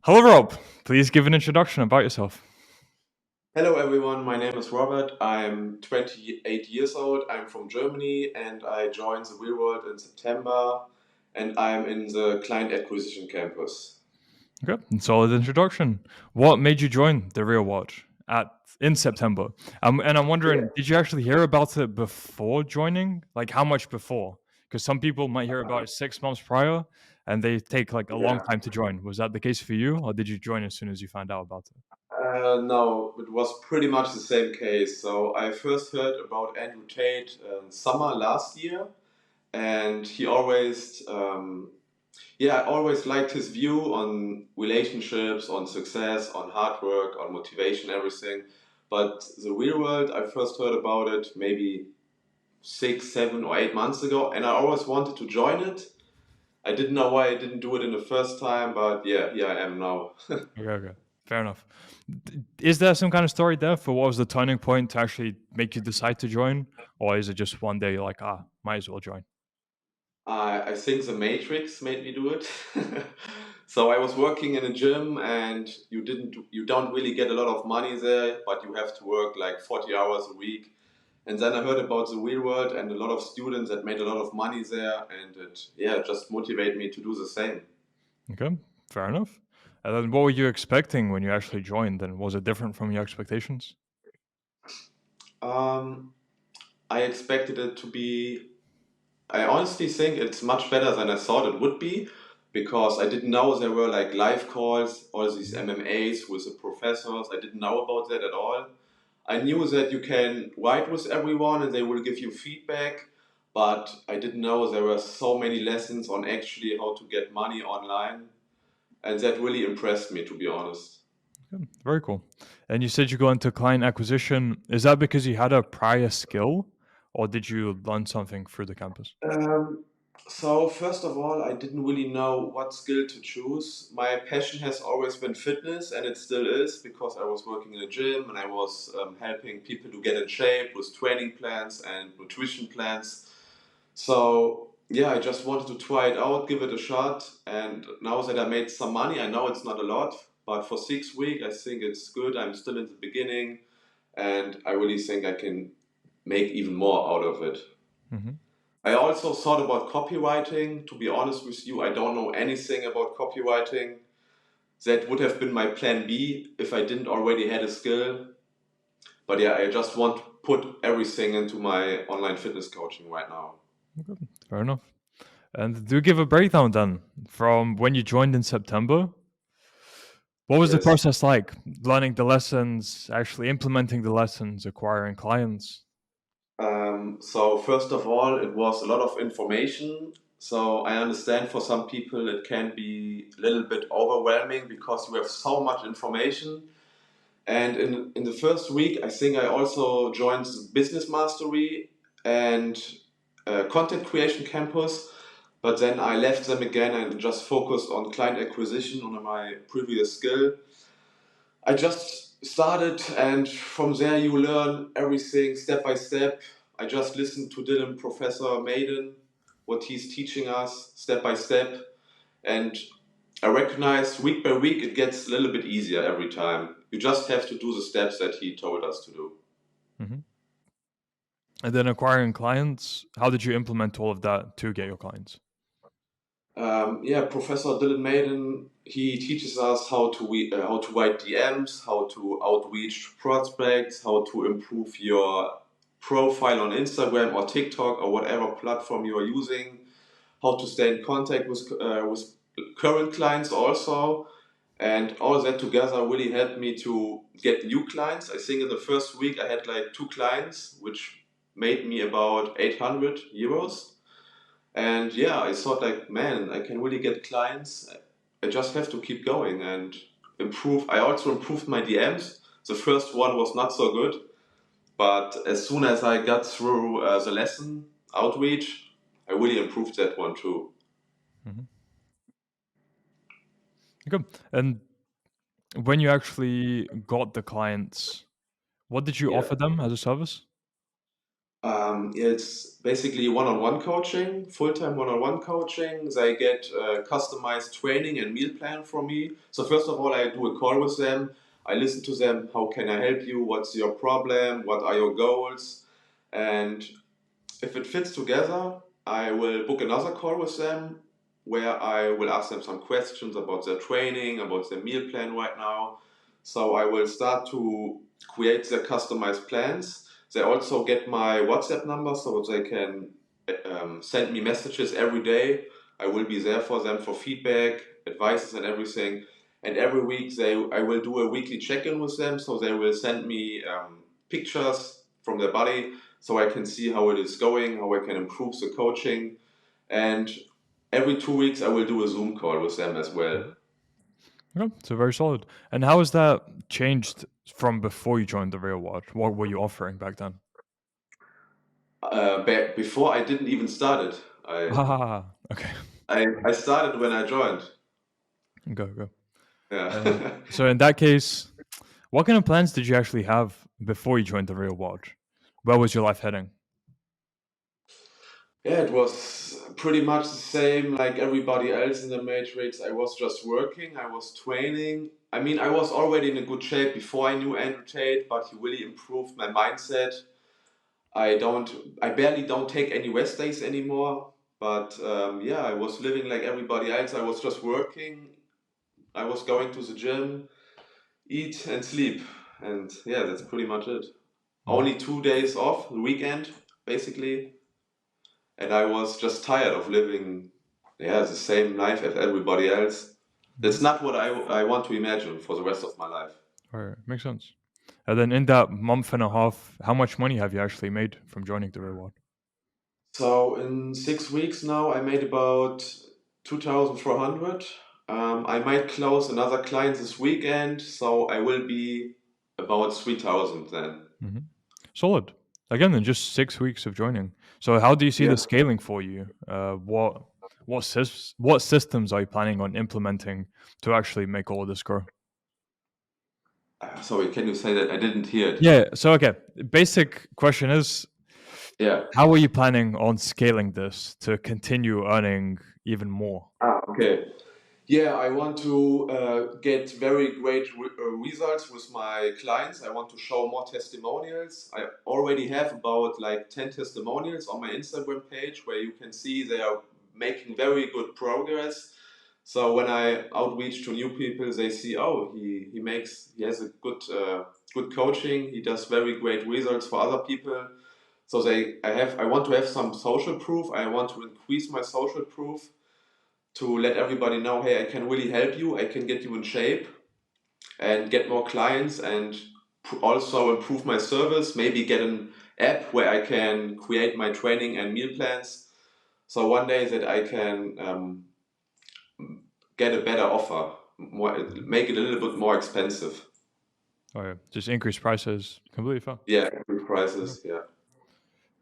Hello, Rob. Please give an introduction about yourself. Hello everyone, my name is Robert. I'm 28 years old. I'm from Germany and I joined the real world in September and I'm in the client acquisition campus. Okay, solid introduction. What made you join the Real Watch at in September? And I'm Yeah. wondering, did you actually hear about it before joining? Like, how much before? Because some people might hear about it 6 months prior, and they take like a long Yeah. time to join. Was that the case for you, or did you join as soon as you found out about it? No, it was pretty much the same case. So I first heard about Andrew Tate summer last year and he always I always liked his view on relationships, on success, on hard work, on motivation, everything. But the real world, I first heard about it maybe 6, 7, or 8 months ago, and I always wanted to join it. I didn't know why I didn't do it in the first time, but yeah, here I am now. Okay, okay, fair enough. Is there some kind of story there for what was the turning point to actually make you decide to join, or is it just one day you're like, might as well join? I think the Matrix made me do it. So I was working in a gym, and you don't really get a lot of money there, but you have to work like 40 hours a week. And then I heard about the real world and a lot of students that made a lot of money there, and it just motivated me to do the same. Okay, fair enough. And then what were you expecting when you actually joined? And was it different from your expectations? Um, I expected it to be. I honestly think it's much better than I thought it would be, because I didn't know there were like live calls, all these Mhm. MMAs with the professors. I didn't know about that at all. I knew that you can write with everyone and they will give you feedback, but I didn't know there were so many lessons on actually how to get money online, and that really impressed me, to be honest. Okay, very cool. And you said you go into client acquisition. Is that because you had a prior skill, or did you learn something through the campus? Um, so first of all, I didn't really know what skill to choose. My passion has always been fitness, and it still is because I was working in a gym and I was helping people to get in shape with training plans and nutrition plans. So yeah, I just wanted to try it out, give it a shot, and now that I made some money, I know it's not a lot, but for 6 weeks, I think it's good. I'm still in the beginning, and I really think I can make even more out of it. Hmm. I also thought about copywriting. To be honest with you, I don't know anything about copywriting. That would have been my plan B if I didn't already had a skill. But yeah, I just want to put everything into my online fitness coaching right now. Okay, fair enough. And do give a breakdown then from when you joined in September. What was the Yes. process like? Learning the lessons, actually implementing the lessons, acquiring clients. So first of all, it was a lot of information. So I understand for some people it can be a little bit overwhelming because you have so much information. And in the first week, I think I also joined Business Mastery and Content Creation Campus. But then I left them again and just focused on client acquisition on my previous skill. I just started, and from there you learn everything step by step. I just listened to Dylan Professor Maiden, what he's teaching us step by step, and I recognize week by week it gets a little bit easier every time. You just have to do the steps that he told us to do. Mhm. And then acquiring clients, how did you implement all of that to get your clients? Professor Dylan Maiden, he teaches us how to write DMs, how to outreach prospects, how to improve your profile on Instagram or TikTok or whatever platform you are using, how to stay in contact with current clients also. And all that together really helped me to get new clients. I think in the first week I had like 2 clients, which made me about 800 euros. And yeah, I thought like, man, I can really get clients. I just have to keep going and improve. I also improved my DMs. The first one was not so good, but as soon as I got through the lesson outreach, I really improved that one too. Mhm. Good. And when you actually got the clients, what did you Yeah. offer them as a service? It's basically one-on-one coaching, full-time one-on-one coaching. They get customized training and meal plan from me. So first of all, I do a call with them. I listen to them. How can I help you? What's your problem? What are your goals? And if it fits together, I will book another call with them where I will ask them some questions about their training, about their meal plan right now. So I will start to create their customized plans. They also get my WhatsApp number so they can send me messages every day. I will be there for them for feedback, advices, and everything. And every week I will do a weekly check-in with them. So they will send me pictures from their body so I can see how it is going, how I can improve the coaching. And every 2 weeks, I will do a Zoom call with them as well. Okay, so very solid. And how has that changed from before you joined the real world? What were you offering back then? Before I didn't even start it. Ah, okay. I started when I joined. Go. Yeah. So in that case, what kind of plans did you actually have before you joined the real world? Where was your life heading? Yeah, it was pretty much the same like everybody else in the Matrix. I was just working, I was training. I mean, I was already in a good shape before I knew Andrew Tate, but he really improved my mindset. I don't, I barely don't take any rest days anymore. But yeah, I was living like everybody else. I was just working. I was going to the gym, eat and sleep, and yeah, that's pretty much it. Mhm. Only 2 days off, the weekend, basically. And I was just tired of living, yeah, the same life as everybody else. Mhm. That's not what I want to imagine for the rest of my life. All right, makes sense. And then in that month and a half, how much money have you actually made from joining the real world? So in 6 weeks now, I made about 2,400. I might close another client this weekend, so I will be about 3,000 then. Hmm. Solid. Again, in just 6 weeks of joining. So how do you see the Yeah. scaling for you? What systems are you planning on implementing to actually make all of this grow? Sorry, can you say that? I didn't hear it. Yeah. So okay, basic question is, Yeah. how are you planning on scaling this to continue earning even more? Okay. Yeah, I want to get very great results with my clients. I want to show more testimonials. I already have about like 10 testimonials on my Instagram page where you can see they are making very good progress. So when I outreach to new people, they see, oh, he has a good coaching. He does very great results for other people. So I want to have some social proof. I want to increase my social proof to let everybody know, hey, I can really help you. I can get you in shape and get more clients and also improve my service. Maybe get an app where I can create my training and meal plans. So one day that I can get a better offer, make it a little bit more expensive. Oh yeah, just increase prices. Completely fine. Yeah, good Okay. prices. Yeah.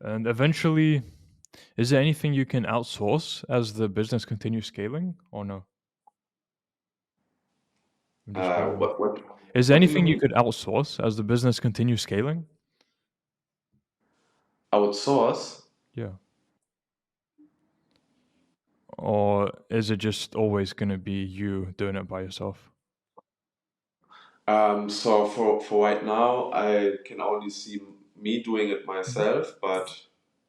And eventually, is there anything you can outsource as the business continues scaling, or no? I'm just Uh, wondering. what what Is there what do you anything you mean? could outsource as the business continues scaling? Outsource? Yeah. Or is it just always going to be you doing it by yourself? So for right now, I can only see me doing it Mhm. myself, but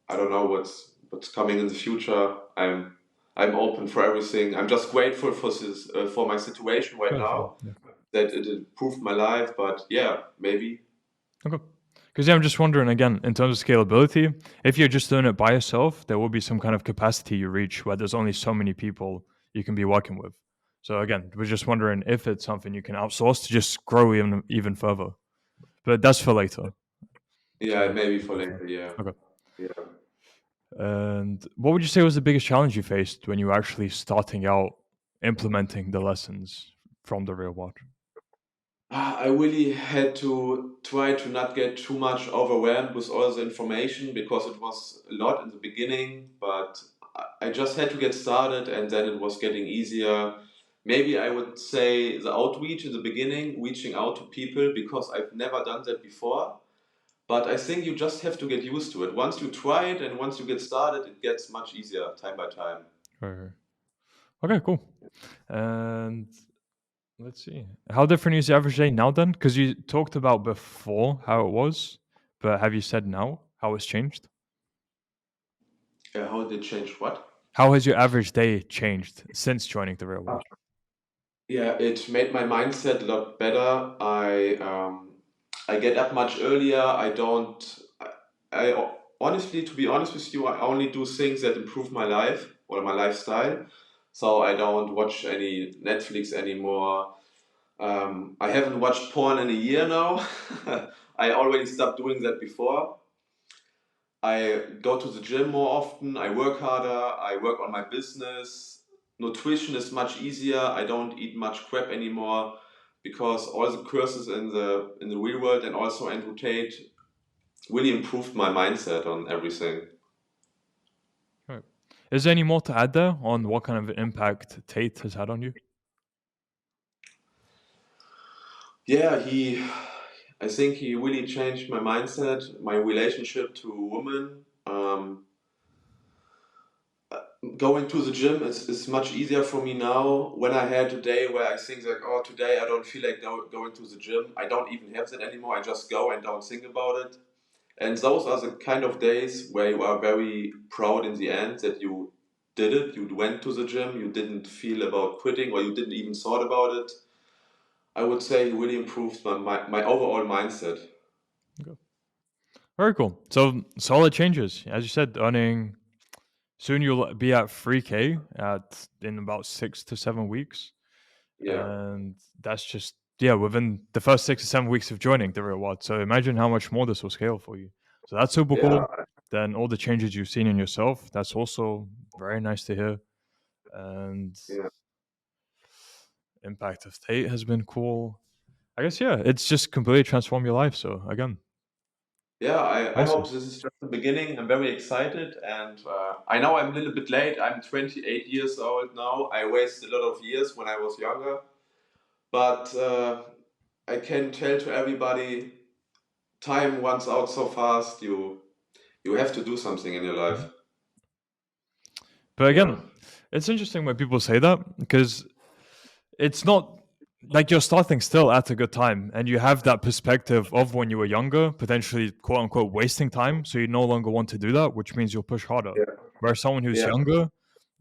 I don't know what's coming in the future. I'm open for everything. I'm just grateful for my situation right Fair, fair. now Yeah. that it improved my life. But yeah, maybe. Okay. Because yeah, I'm just wondering again, in terms of scalability, if you're just doing it by yourself, there will be some kind of capacity you reach where there's only so many people you can be working with. So again, we're just wondering if it's something you can outsource to just grow even further. But that's for later. Yeah, So maybe for later. Yeah, okay. yeah. And what would you say was the biggest challenge you faced when you were actually starting out implementing the lessons from the real world? I really had to try to not get too much overwhelmed with all the information because it was a lot in the beginning, but I just had to get started and then it was getting easier. Maybe I would say the outreach in the beginning, reaching out to people because I've never done that before. But I think you just have to get used to it. Once you try it and once you get started, it gets much easier time by time. Right. Okay, cool. And let's see. How different is the average day now then? Because you talked about before how it was, but have you said now how it's changed? How did it change what? How has your average day changed since joining the real world? Yeah, it made my mindset a lot better. I get up much earlier. I don't. I honestly, to be honest with you, I only do things that improve my life or my lifestyle. So I don't watch any Netflix anymore. I haven't watched porn in a year now. I already stopped doing that before. I go to the gym more often. I work harder. I work on my business. Nutrition is much easier. I don't eat much crap anymore because all the courses in the real world and also Andrew Tate really improved my mindset on everything. Right. Is there any more to add there on what kind of impact Tate has had on you? Yeah, I think he really changed my mindset, my relationship to women. Going to the gym is much easier for me now. When I had a day where I think like, oh, today I don't feel like going to the gym, I don't even have that anymore. I just go and don't think about it. And those are the kind of days where you are very proud in the end that you did it. You went to the gym. You didn't feel about quitting, or you didn't even thought about it. I would say it really improved my overall mindset. Okay. Very cool. So solid changes. As you said, earning soon you'll be at 3K at in about 6 to 7 weeks. Yeah, And that's just within the first 6 to 7 weeks of joining the real world. So imagine how much more this will scale for you. So that's super yeah, cool. Then all the changes you've seen in yourself, that's also very nice to hear. And yeah. impact of Tate has been cool. I guess it's just completely transformed your life. So again, Yeah, I awesome. hope this is just the beginning. I'm very excited, and I know I'm a little bit late. I'm 28 years old now. I wasted a lot of years when I was younger, but I can tell to everybody, time runs out so fast. You have to do something in your life. Mhm. But Yeah, again, it's interesting when people say that because it's not like you're starting still at a good time and you have that perspective of when you were younger, potentially quote unquote wasting time. So you no longer want to do that, which means you'll push harder. yeah, Whereas someone who's yeah, younger,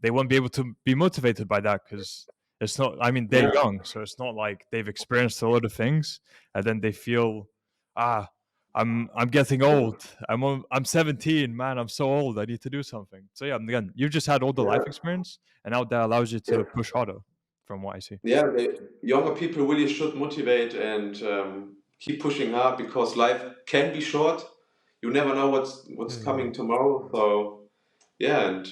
they won't be able to be motivated by that because it's not, I mean, they're yeah, young. So it's not like they've experienced a lot of things and then they feel, ah, I'm getting old. I'm 17, man. I'm so old. I need to do something. So yeah, again, you've just had all the life yeah. experience, and now that allows you Yeah. to push harder, from what I see. Yeah, younger people really should motivate and keep pushing hard because life can be short. You never know what's Yeah. coming tomorrow. So yeah, and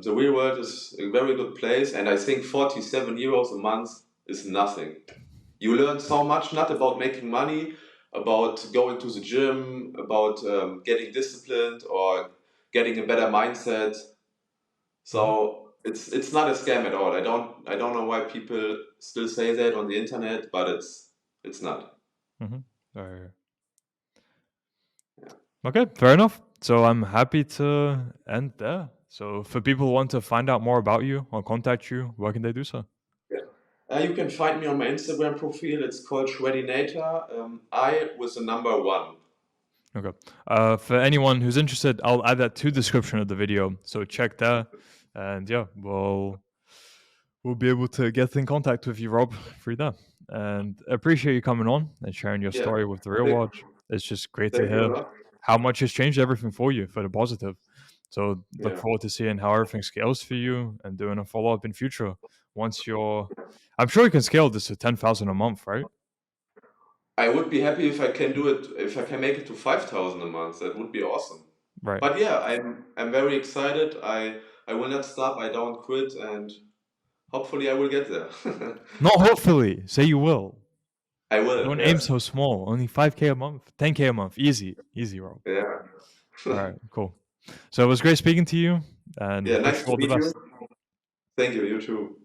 the real world is a very good place. And I think 47 euros a month is nothing. You learn so much, not about making money, about going to the gym, about getting disciplined or getting a better mindset. Mhm, So it's not a scam at all. I don't know why people still say that on the internet, but it's not. mhm. Uh, Yeah. okay, fair enough. So I'm happy to end there. So for people who want to find out more about you or contact you, where can they do so? Yeah. You can find me on my Instagram profile. It's called Shreddinator. I with the number one. Okay. For anyone who's interested, I'll add that to description of the video. So check there, and we'll be able to get in contact with you, Rob, through there. And appreciate you coming on and sharing your Yeah. story with the real Thank, world. It's just great to thank you a hear lot. how much has changed everything for you for the positive. So look Yeah. forward to seeing how everything scales for you and doing a follow up in future. Once you're, I'm sure you can scale this to 10,000 a month, right? I would be happy if I can do it, if I can make it to 5,000 a month. That would be awesome. Right. But yeah, I'm very excited. I will not stop. I don't quit, and hopefully I will get there. Not hopefully. Say you will. I will. Don't aim Yes. so small. Only 5K a month, 10K a month. Easy, easy, Rob. Yeah. All right, cool. So it was great speaking to you, and Yeah. wish Nice you to all the meet you. best. Thank you. You too.